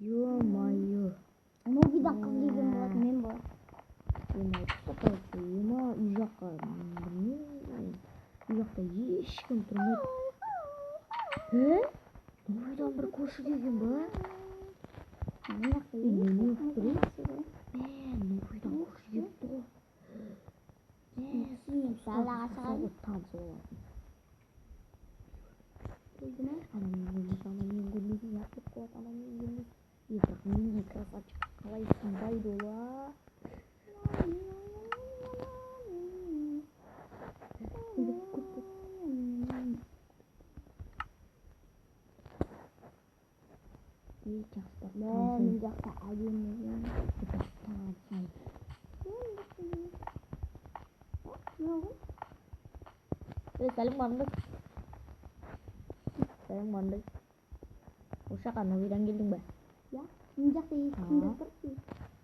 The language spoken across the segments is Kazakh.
Ё-моё. Ногида кыз келген болот, мен болот. Үй жакка үй жакта ешким турмайт. Новыйдан бир көршү келген ба? Новыйдан көршү келипти го. Далага чыгайын. Менин красавчик калай сынбайды ола. Мен жакта адеммин. Saling mandek. Ушака новыйдан келдиң ба? Ya, мен жакта ешкимдер турчу.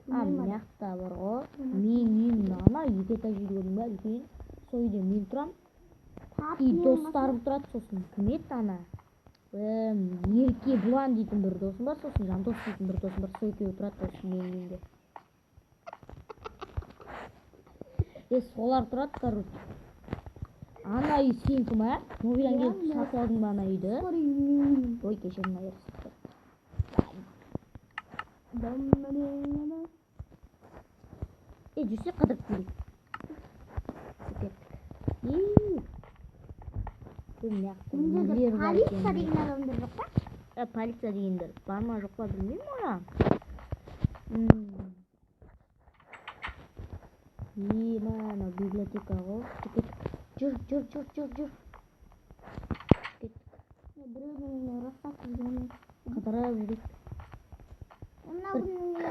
Мынакта бар го. Мен ана 2 этаж үйдө көрдүң ба? Үлкен. Сол үйдө мен турам. И достарым турат, сосын ким эт ана? Ерке Булан дейтин бир досум бар, сосын Жандос дейтин бир досум бар. Сол экөө турат сосын менин үйүмдө. Солар турат, короче. Ана үй сеники ма? Новыйдан келип сатып алдың ба ана үйдү? Ой, кеширим айыр. Жүрсек кыдырып келейик. Полиция деген адамдар жок ба? Полиция дегендер бар ма жок па билбейм ана. Мана библиотека го. Жүр. Бирөөнүн расчасы Кыдыра жүрүп.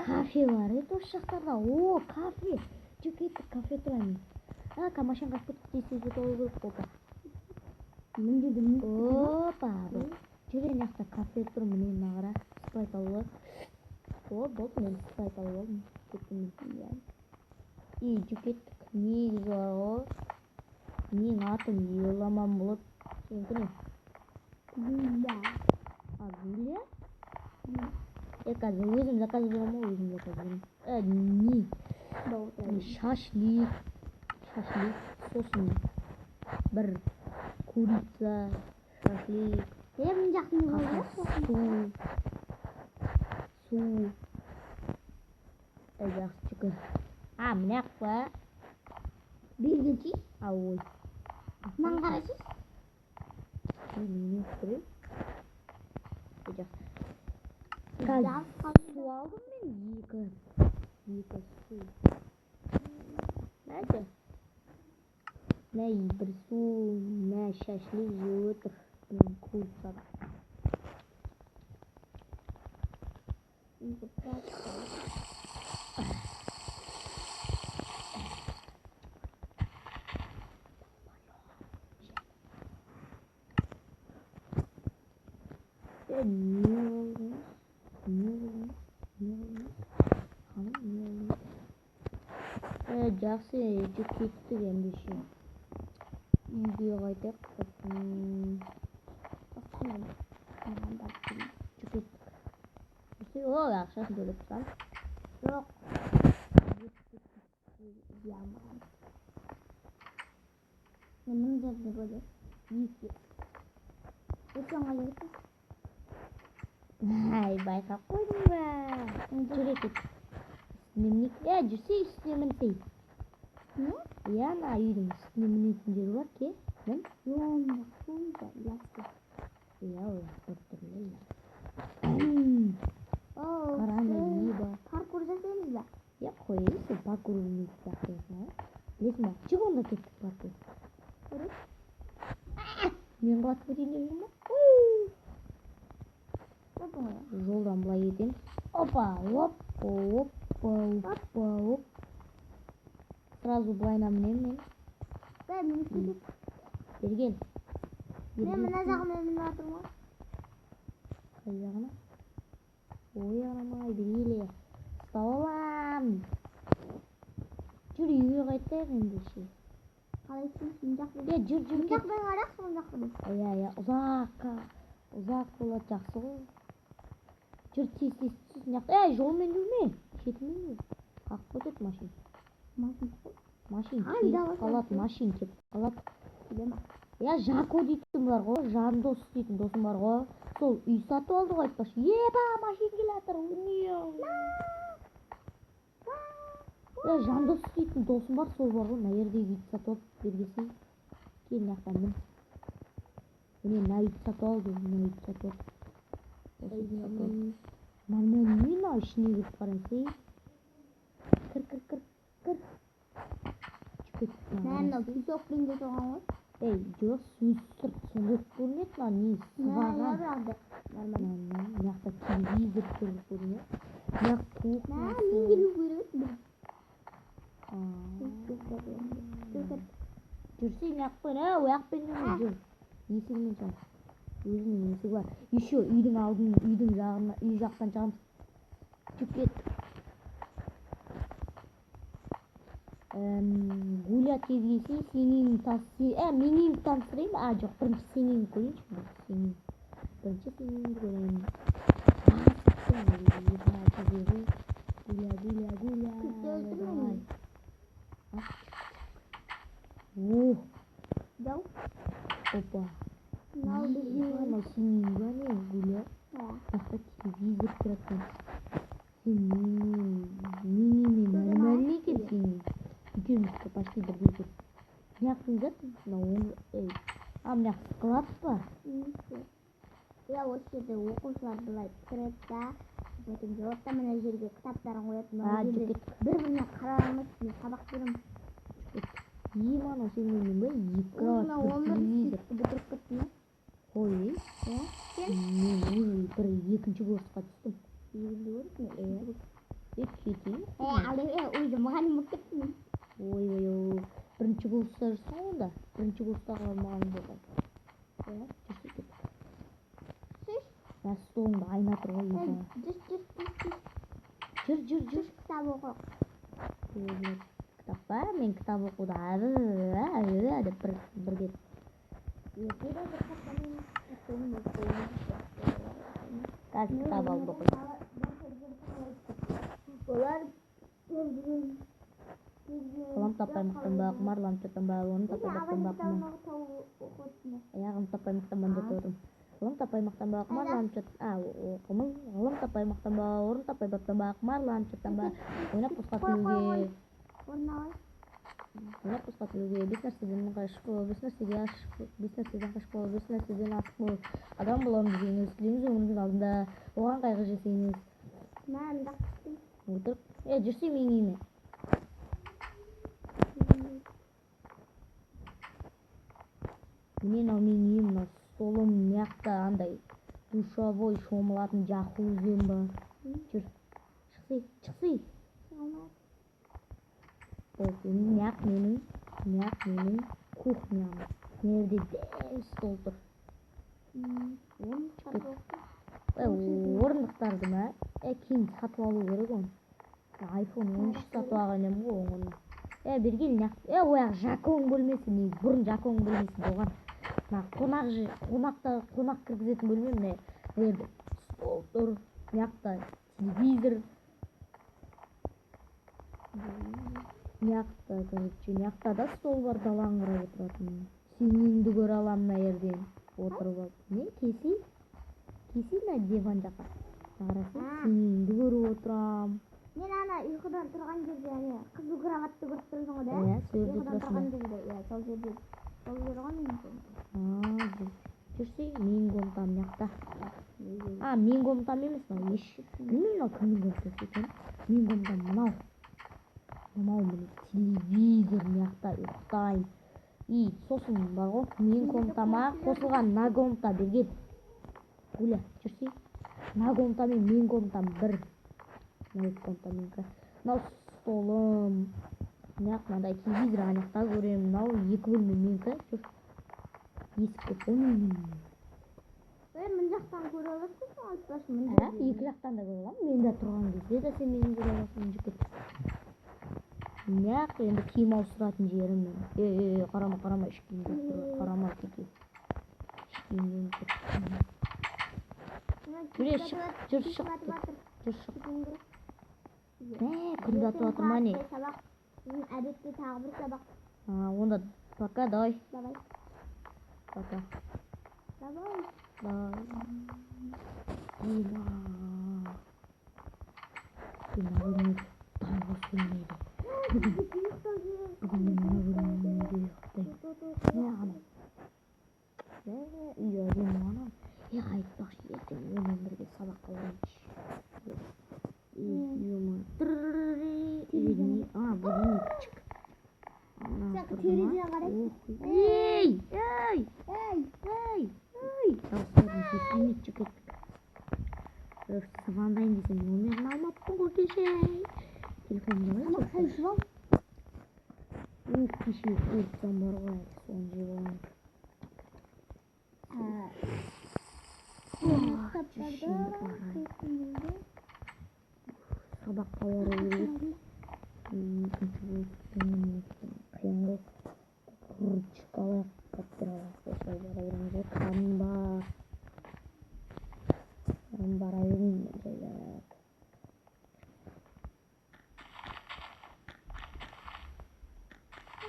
Кафе бар ошол жактарда. О, кафе. Жүр кеттик, кафе турайын. Камашан кайтып кетти, болуу керек болду. Опа. Жүр эн жакта кафе тур, мына кара. Спрайт алып ал. О, болду, мен спрайт алып алдым. Кеттим. Жүр кеттик. Негизи бар го. Менин атым Еламан болот. Сеники не? Гүлия. Гүлия? Казыр өзүм заказ берем го, өзүм заказ берем. Шашлик, сосын бир курица, шашлик. Мен жакта не болду? Суу. Жакшы чүкүр. Мынак ба? Биргичи? Ой. Ман карайсыз? Суу алдым мен 2 суу. Näçe? Bir суу, ne şaşlık jığıtır. Kuysa. Жақсы, жүк кеттік ендеше. Үйге қайтайық. Жүк кеттік. О, ақшасын төлеп тұрсам. Жоқ. Мен мың жерде бөлі. 2. Өтсен қай Байқап қойдың ба? Жүр етіп. Дневник. Жүрсе үстіне мінсей. Ана үйдің үстіне мінетін жері бар ке? Мен? Қараны үй бар. Паркур жасаймыз ба? Қойыңыз, паркур білмейді сияқты. Білесің ба? Жүк онда кеттік паркур. Мен құлатып өтейін деп жүрмін ба? Жолдан былай кетеміз. Опа, оп. Сразу былайынан мінемін мен. Бергел. Мен мына жағына мініп жатырмын ғой. Қай жағына? Ой, анамай, бергеле. Ұстап алам. Жүр, үйге қайтайық ендеше. Қалайсың? Мен жақта. Жүр. Мен жақта қарақ, мен жақта. Ұзақ болады, жақсы ғой. жүр тез мына жақта жолмен жүрме шетімен жүр қақып кетеді машина келіп қалады машина келіп қалады Жако дейтін бар ғой жандос дейтін досым бар ғой сол үй сатып алды ғой айтпақшы еба машина келе жатыр жандос дейтін досым бар сол бар ғой мына жердегі үйді сатып алып бергесі кел мына жақтан міне мына үйді сатып алды мына үйді сатып алды мына ішіне кіріп қараңыз кір мынау песок реңде тұрған ғой жоқ сөз сырт сурет көрінеді мына не сыбаған мына жақта телевизор көрінеді мына кухня мен келу керек жүрсе мына жақпен ояқпен жүр есігімен шығамыз өзінің есігі бар еще үйдің алдын үйдің жағына үй жақтан шығамыз жүріп кет гуля тез келсе сенің менің таныстырайын жоқ бірінші сенің көрейінші бірінші сенің көрейін опа мынау сенің ба не гуля жақта телевизор тұрып жатқан сен менімен нормально екен сенің екеуміздікі почти бірдей екен мына жақтың зат мына мына склад па осы жерде оқушылар былай кіреді да потом жауапта мына жерге кітаптарын қояды бір-біріне қарай алмайды сабақ беремін анау сенің ба екі телевизор бітіріп кеттім ой мен бір екінші курсқа түстім кетейін уже мұғалім болып кеттім ой бірінші курста жүрсің ғой онда бірінші курстағы мұғалім болған мына столыңда айна тұр ғой жүр кітап оқы кітап па мен кітап оқуды деп бір кет қазір кітап алып оқиды ғылым таппай мақтанба құмар ламчы таңба оны таппай мақтанба құмар ғылым таппай мақтанба деп отырмын ғылым таппай мақтанба құмар ламчы оқымыз ғылым таппай мақтанба орын таппай баптанба құмар ламчы таңба ойнап босқа күлуге бес нәрседен қашық бол бес нәрседен қашық бол бес нәрседен асық бол адам боламын десеңіз күтеміз өміріңіз алдында оған қайғы жесеңіз отырып жүрсе меңіне мынау менің үйім мынау столым мына жақта андай душевой шомылатын джакузим бар жүр шықсай мына жақ менің кухням мына жерде дәл стол тұр орындықтарды ма кейін сатып алу керек оны iPhone 13 сатып алған едім ғой оны бергел ояқ жакоң бөлмесі негізі бұрын жакоң бөлмесі болған қонақ кіргізетін бөлме мына жерде стол тұр мына жақта телевизор мына жақта да стол бар далаңқырап отыратын сеніңді көре аламын мына жерден отырып алып мен кесей мына диван жаққа қарасаң сеніңді көріп отырам мен ана ұйқыдан тұрған жерде қызыл кроватты көріп тұрсың ғой да ұйқыдан тұрған жерде сол жерде жүрсе менің комнатам мына жақта менің комнатам емес мынау білмеймін мынау кімнің комнатасы екенін менің комнатам мынау міне телевизор мына жақта ұйықтаймын сосын бар ғой менің комнатама қосылған мына комната бергел гуля жүрсе мына комната мен менің комнатам бір мынау столым мынандай телевизор ана жақта көремін мынау екі бөлме менікі жүр есік мына жақтан көре аласың екі жақтан да көре аламын мен де тұрған кезде де сен мені көре аласың жүріп кет енді киім ауыстыратын жерім қарама іш киім қарама кеке іш киімнен жүре шық, жүр шық. Жүр шық. Күн батып жатыр ма не? Сабақ. Әдетте тағы бір сабақ. Онда пока, давай. Давай. Пока. Давай. Давай. Тағы сөнмейді. Айтпақшы ертең менімен бірге сабаққа барайыншы. Бүгін күшік. Терезеге қарайсың. Дауыстарын сестренет жүкеттік. Звондайын десем, номерін алмаппын ғой кеше. Телефонымда бар. Қай жуал? Кеше көріпсам бар ғой, соны жеп аламын. Сабаққа бару керек. Қиын ғой. Шоколад каптыралар. Осылай бара береміз ғой. Қарым бара берейін.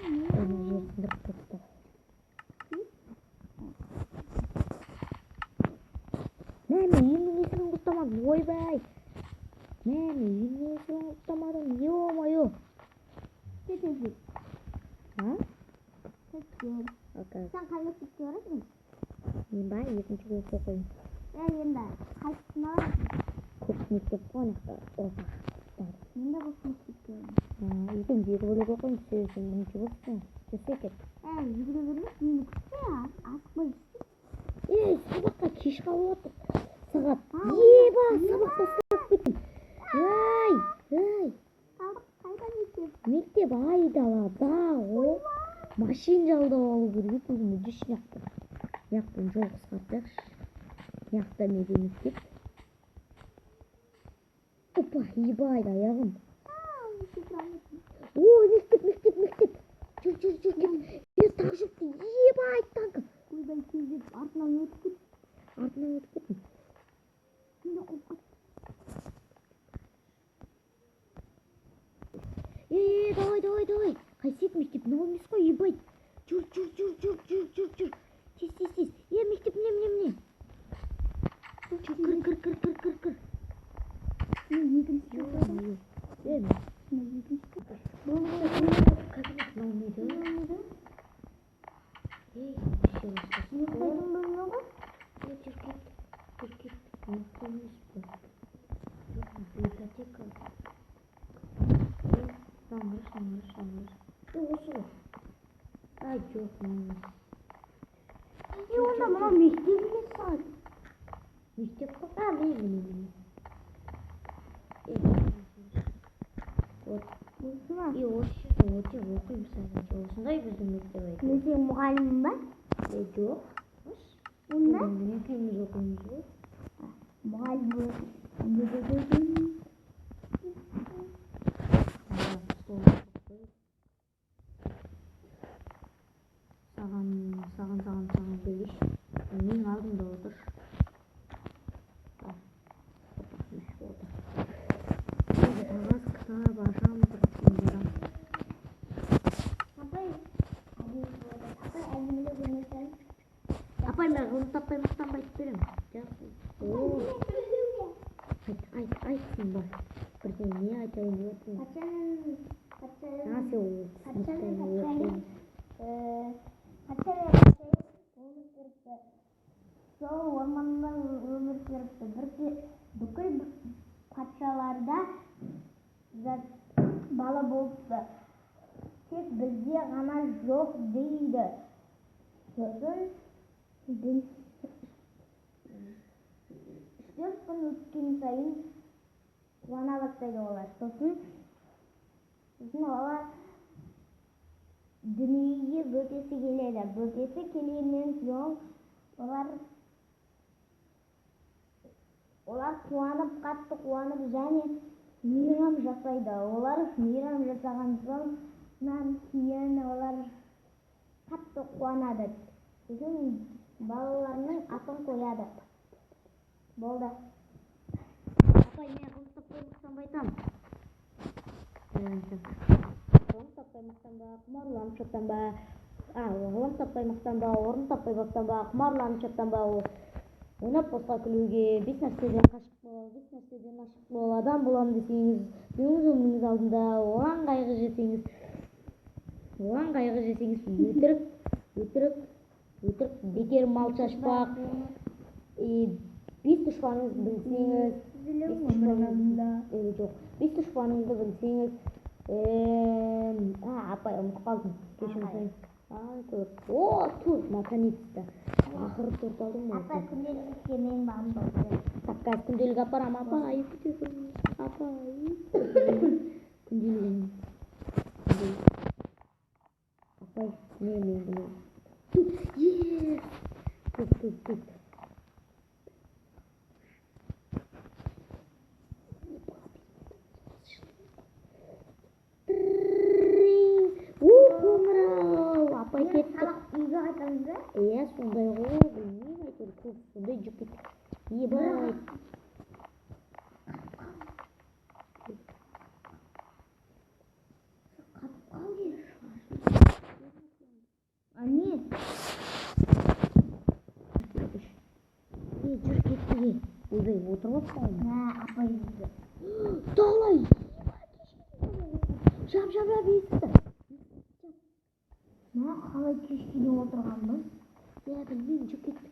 Оны жерсіндіріп тұтты. Мәме, үйімнің есігін құттамадым. Ойбай. Мәме, үйімнің есігін құттамадым. Ё-моё. Кетеді. Окей. Сен қай мектепке барасың? Мен ба, екінші курс оқимын. Енді қайсысын аласың? Көп мектеп қой, орта. Мен де көп мектепке барамын. Екеуміз екі бөлек оқимыз, сен бірінші курссың. Жүрсе кет. Жүгіре бермес, мені күтсе, асықпай жүрсің. Сабаққа кеш қалып отыр. Сағат. Еба, сабаққа сұрап кеттім. Қайда мектеп? Мектеп айдалада ғой. Машин жалдап алу керек өзіме жүш яқты. Яқтың жол қысқартайықшы. Яқта менде мектеп. Опа, ебайды аяғым. Мектеп. Жүр, кет. Тағы жүріпті. Ебай, танкі. Ойбай, кезіп, артынан өтіп кет. Артынан өтіп кеттім. Мен қойып кет. Давай. Қайсет мектеп, мынау емес қой, ебай. Жүр. Тез. Мектеп, міне. Кір. Мен екінші Кабинет мынау неді? Ұйықтайтын бөлме ғой? Жүр кет. Библиотека. Шаңғыр. Осы ғой. Жоқ, Онда мынау мектеп емес сағат. Мектеп қой? Мен. Осы ма? Осы өте оқимыз әзірше. Осындай біздің мектеп айтты. Сен мұғалімің ба? Жоқ. Онда? Екеуміз оқимыз ғой. Мұғалім болып. Саған бергеш. Мен алдымда отыр. Кітап ашам. Апай, мен ғылым таппай мақтанбай айтып беремін. Айтсын бар. Бірден не айтайын деп отырмын? Сол орманда өмір сүріпті. Бүкіл патшаларда бала болыпты. Тек бізде ғана жоқ дейді. Сосын 4 күн өткен сайын қуана бастайды олар. Сосын олар дүниеге бөтесі келеді. Бөтесі келгеннен соң олар қатты қуанып және мейрам жасайды. Олар мейрам жасаған соңнан кейін олар қатты қуанады. Сосын балаларының атын қояды. Болды. Апай, мен ғылым таппай мақтанбайтам. Ғылым таппай мақтанба, құмарланып жаттанба. Ғылым таппай мақтанба, орын таппай баптанба, құмарланып жаттанба. Ойнап босқа күлуге, бес нәрседен қашық бол, бес нәрседен ашық бол. Адам болам десеңіз, өзіңіз өміріңіз алдында оған қайғы жесеңіз, өтірік, бекер мал шашпақ. Бес дұшпаныңызды білсеңіз, бес дұшпаныңызды білсеңіз, апай, ұмытып қалдым. Кешірім сұраймын. Тур, наконец-то. Ақыры торт алдым. Апай, күнделікке менің бағым болды. Так, қазір күнделік апарам, апай. Күнделігім. Апай, мен. Тут. Апай кетті. Үйге қайтамыз ба? Сондай ғой, білмеймін, әйтеуір көп сондай жүк кетті. Ебай. Не? Жүр кетті. Ойбай, отырып қалдым. Апай бізді. Талай. Жап есікті. Қалай кешкеде отырғанбыз? Білмеймін, жүр кетті.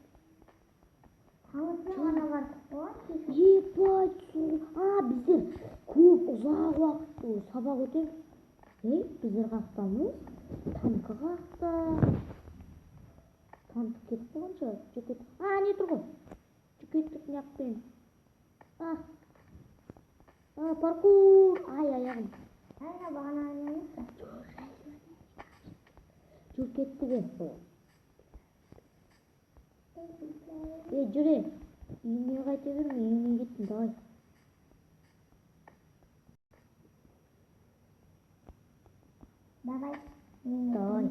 Қалысы ғана бардық қой? Ебай, біздер көп ұзақ уақыт сабақ өтеміз. Біздер қақтамыз. Танкі қақта. Танкі кетті қанша? Жүр кетті. Не тұр ғой? Жүр кеттік неақпен. Паркур. Аяғым. Бағана ойнаймыз ба? Жүр кетті бе? Жүре. Үйіне қайта берме, үйіне кеттім, давай. Давай. Давай.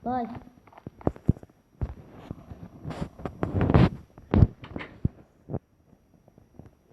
Давай.